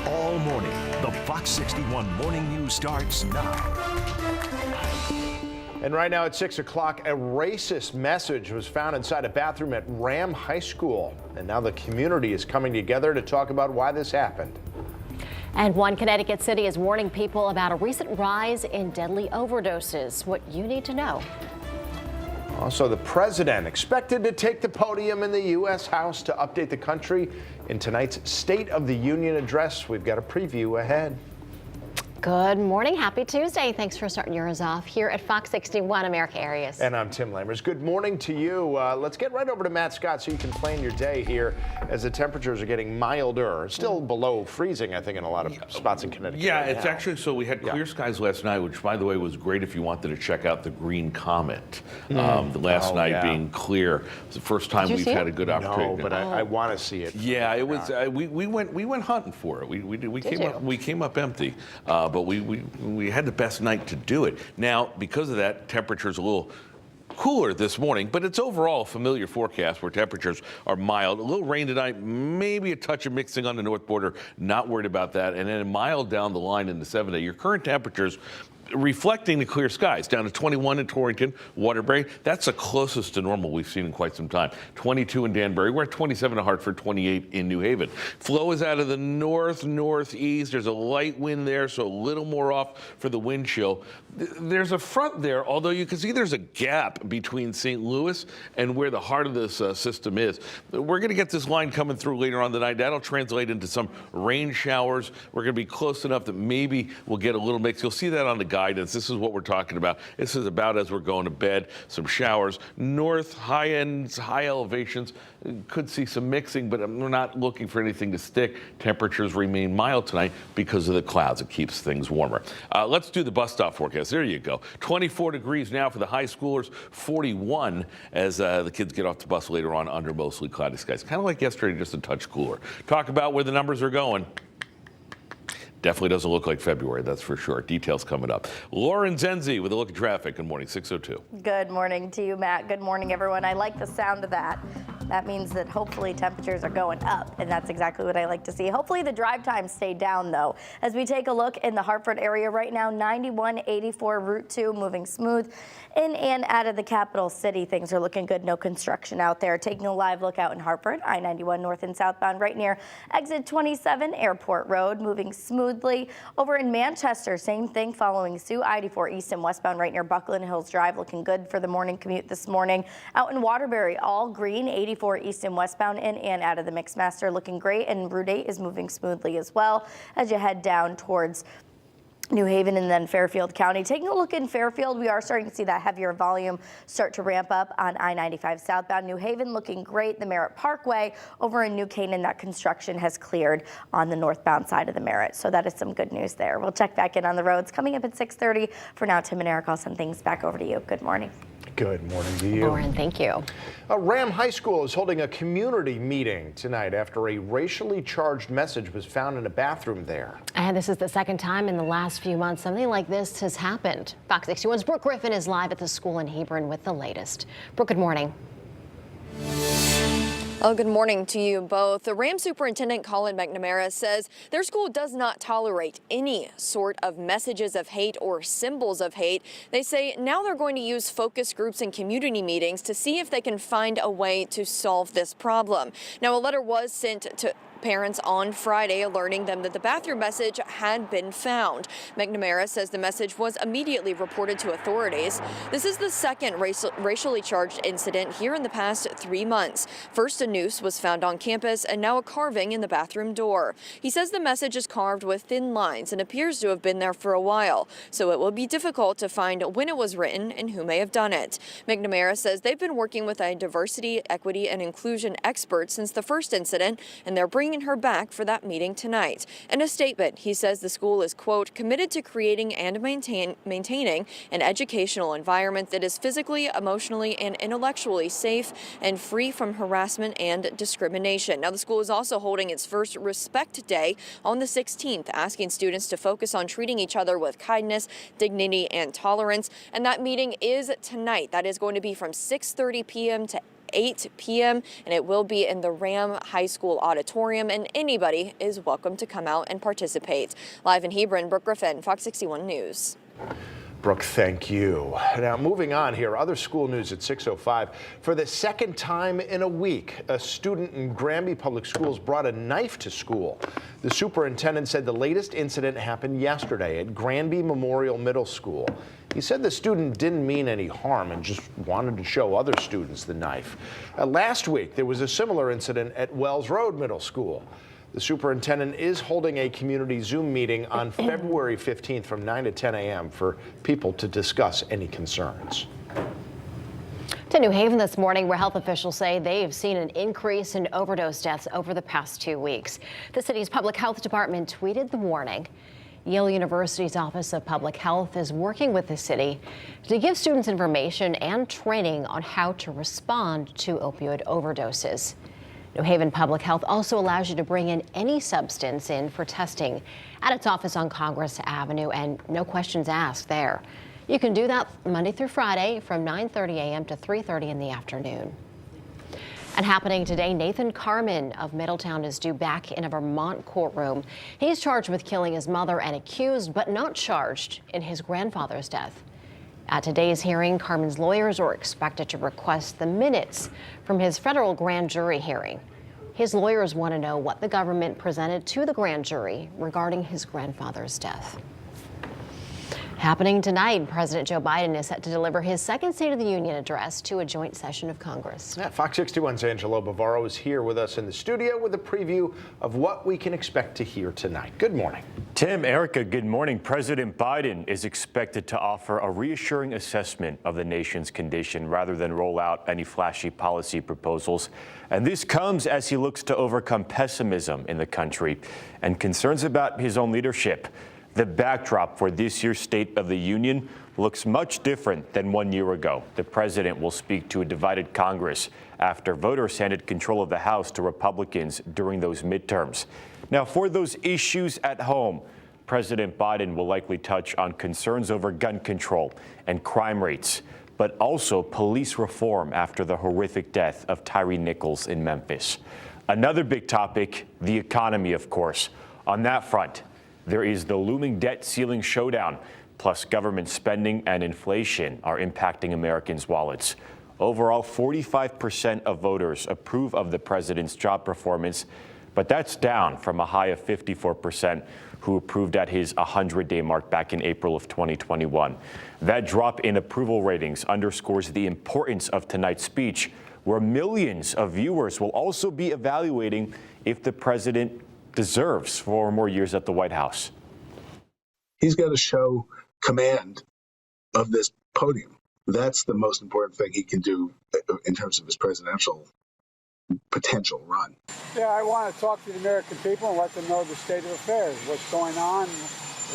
all morning. The Fox 61 Morning News starts now. And right now at 6 o'clock, a racist message was found inside a bathroom at Ram High School. And now the community is coming together to talk about why this happened. And one Connecticut city is warning people about a recent rise in deadly overdoses. What you need to know. Also, the president expected to take the podium in the U.S. House to update the country in tonight's State of the Union address. We've got a preview ahead. Good morning. Happy Tuesday. Thanks for starting yours off here at Fox 61 America Areas. And I'm Tim Lammers. Good morning to you. Let's get right over to Matt Scott so you can plan your day here as the temperatures are getting milder. Still below freezing, I think, in a lot of spots in Connecticut. Yeah, right it's now. actually, so we had clear skies last night, which, by the way, was great if you wanted to check out the green comet. The last night being clear. It's the first time we've had a good opportunity. No, but I want to see it. Yeah, it was. We went hunting for it. We came up empty, but we had the best night to do it. Now, because of that, temperature's a little cooler this morning, but it's overall a familiar forecast where temperatures are mild. A little rain tonight, maybe a touch of mixing on the north border. Not worried about that. And then mild down the line in the 7-day. Your current temperatures reflecting the clear skies, down to 21 in Torrington, Waterbury. That's the closest to normal we've seen in quite some time. 22 in Danbury. We're at 27 in Hartford, 28 in New Haven. Flow is out of the northeast. There's a light wind there, so a little more off for the wind chill. There's a front there, although you can see there's a gap between St. Louis and where the heart of this system is. We're going to get this line coming through later on tonight. That'll translate into some rain showers. We're going to be close enough that maybe we'll get a little mix. You'll see that on the guidance. This is what we're talking about. This is about as we're going to bed. Some showers. North, high ends, high elevations. Could see some mixing, but we're not looking for anything to stick. Temperatures remain mild tonight because of the clouds. It keeps things warmer. Let's do the bus stop forecast. There you go. 24 degrees now for the high schoolers. 41 as the kids get off the bus later on under mostly cloudy skies. Kind of like yesterday, just a touch cooler. Talk about where the numbers are going. Definitely doesn't look like February, that's for sure. Details coming up. Lauren Zenzi with a look at traffic. Good morning, 6:02. Good morning to you, Matt. Good morning, everyone. I like the sound of that. That means that hopefully temperatures are going up, and that's exactly what I like to see. Hopefully the drive times stay down, though. As we take a look in the Hartford area right now, 9184 Route 2 moving smooth. In and out of the capital city, things are looking good. No construction out there. Taking a live look out in Hartford, I-91 north and southbound right near exit 27 Airport Road, moving smoothly. Over in Manchester, same thing following suit. I-84 east and westbound right near Buckland Hills Drive, looking good for the morning commute this morning. Out in Waterbury, all green, 84 east and westbound in and out of the Mixmaster, looking great, and Route 8 is moving smoothly as well as you head down towards New Haven and then Fairfield County. Taking a look in Fairfield, we are starting to see that heavier volume start to ramp up on I-95 southbound. New Haven looking great. The Merritt Parkway over in New Canaan, that construction has cleared on the northbound side of the Merritt. So that is some good news there. We'll check back in on the roads coming up at 6:30. For now, Tim and Eric, I'll send things back over to you. Good morning. Good morning to you. Lauren, thank you. Ram High School is holding a community meeting tonight after a racially charged message was found in a bathroom there. And this is the second time in the last few months something like this has happened. Fox 61's Brooke Griffin is live at the school in Hebron with the latest. Brooke, good morning. Well, good morning to you both. The Ram Superintendent Colin McNamara says their school does not tolerate any sort of messages of hate or symbols of hate. They say now they're going to use focus groups and community meetings to see if they can find a way to solve this problem. Now, a letter was sent to parents on Friday alerting them that the bathroom message had been found. McNamara says the message was immediately reported to authorities. This is the second racially charged incident here in the past 3 months. First, a noose was found on campus and now a carving in the bathroom door. He says the message is carved with thin lines and appears to have been there for a while, so it will be difficult to find when it was written and who may have done it. McNamara says they've been working with a diversity, equity, and inclusion expert since the first incident, and they're bringing her back for that meeting tonight. In a statement, he says the school is, quote, committed to creating and maintaining an educational environment that is physically, emotionally, and intellectually safe and free from harassment and discrimination. Now, the school is also holding its first Respect Day on the 16th, asking students to focus on treating each other with kindness, dignity, and tolerance. And that meeting is tonight. That is going to be from 6:30 p.m. to 8 p.m. and it will be in the Ram High School auditorium, and anybody is welcome to come out and participate. Live in Hebron, Brooke Griffin, Fox 61 News. Brooke, thank you. Now, moving on here, other school news at 6:05. For the second time in a week, a student in Granby Public Schools brought a knife to school. The superintendent said the latest incident happened yesterday at Granby Memorial Middle School. He said the student didn't mean any harm and just wanted to show other students the knife. Last week, there was a similar incident at Wells Road Middle School. The superintendent is holding a community Zoom meeting on February 15th from 9 to 10 a.m. for people to discuss any concerns. To New Haven this morning, where health officials say they've seen an increase in overdose deaths over the past 2 weeks. The city's public health department tweeted the warning. Yale University's Office of Public Health is working with the city to give students information and training on how to respond to opioid overdoses. New Haven Public Health also allows you to bring in any substance in for testing at its office on Congress Avenue, and no questions asked there. You can do that Monday through Friday from 9:30 a.m. to 3:30 in the afternoon. And happening today, Nathan Carmen of Middletown is due back in a Vermont courtroom. He's charged with killing his mother and accused, but not charged in his grandfather's death. At today's hearing, Carmen's lawyers are expected to request the minutes from his federal grand jury hearing. His lawyers want to know what the government presented to the grand jury regarding his grandfather's death. Happening tonight, President Joe Biden is set to deliver his second State of the Union address to a joint session of Congress. Fox 61's Angelo Bavaro is here with us in the studio with a preview of what we can expect to hear tonight. Good morning. Tim, Erica, good morning. President Biden is expected to offer a reassuring assessment of the nation's condition rather than roll out any flashy policy proposals. And this comes as he looks to overcome pessimism in the country and concerns about his own leadership. The backdrop for this year's State of the Union looks much different than 1 year ago. The president will speak to a divided Congress after voters handed control of the House to Republicans during those midterms. Now, for those issues at home, President Biden will likely touch on concerns over gun control and crime rates, but also police reform after the horrific death of Tyree Nichols in Memphis. Another big topic, the economy, of course. On that front, there is the looming debt ceiling showdown, plus government spending and inflation are impacting Americans' wallets. Overall, 45% of voters approve of the president's job performance, but that's down from a high of 54% who approved at his 100-day mark back in April of 2021. That drop in approval ratings underscores the importance of tonight's speech, where millions of viewers will also be evaluating if the president deserves 4 more years at the White House. He's got to show command of this podium. That's the most important thing he can do in terms of his presidential potential run. Yeah, I want to talk to the American people and let them know the state of affairs, what's going on,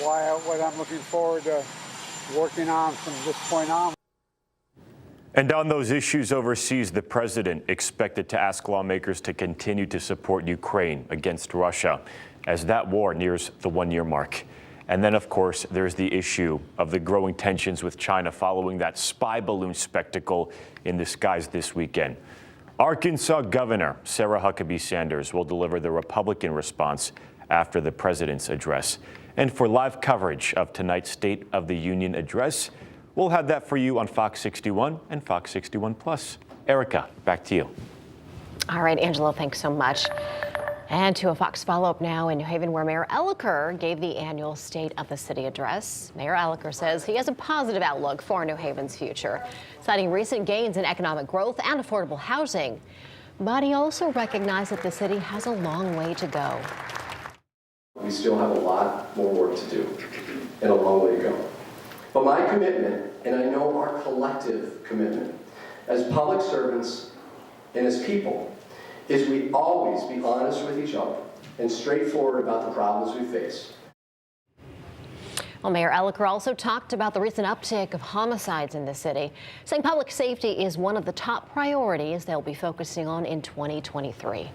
what I'm looking forward to working on from this point on. And on those issues overseas, the president expected to ask lawmakers to continue to support Ukraine against Russia as that war nears the 1-year mark. And then, of course, there's the issue of the growing tensions with China following that spy balloon spectacle in the skies this weekend. Arkansas Governor Sarah Huckabee Sanders will deliver the Republican response after the president's address. And for live coverage of tonight's State of the Union address, we'll have that for you on Fox 61 and Fox 61 Plus. Erica, back to you. All right, Angelo, thanks so much. And to a Fox follow-up now in New Haven, where Mayor Elicker gave the annual State of the City address. Mayor Elicker says he has a positive outlook for New Haven's future, citing recent gains in economic growth and affordable housing. But he also recognized that the city has a long way to go. We still have a lot more work to do and a long way to go. But my commitment, and I know our collective commitment as public servants and as people, is we always be honest with each other and straightforward about the problems we face. Well, Mayor Elicker also talked about the recent uptick of homicides in the city, saying public safety is one of the top priorities they'll be focusing on in 2023.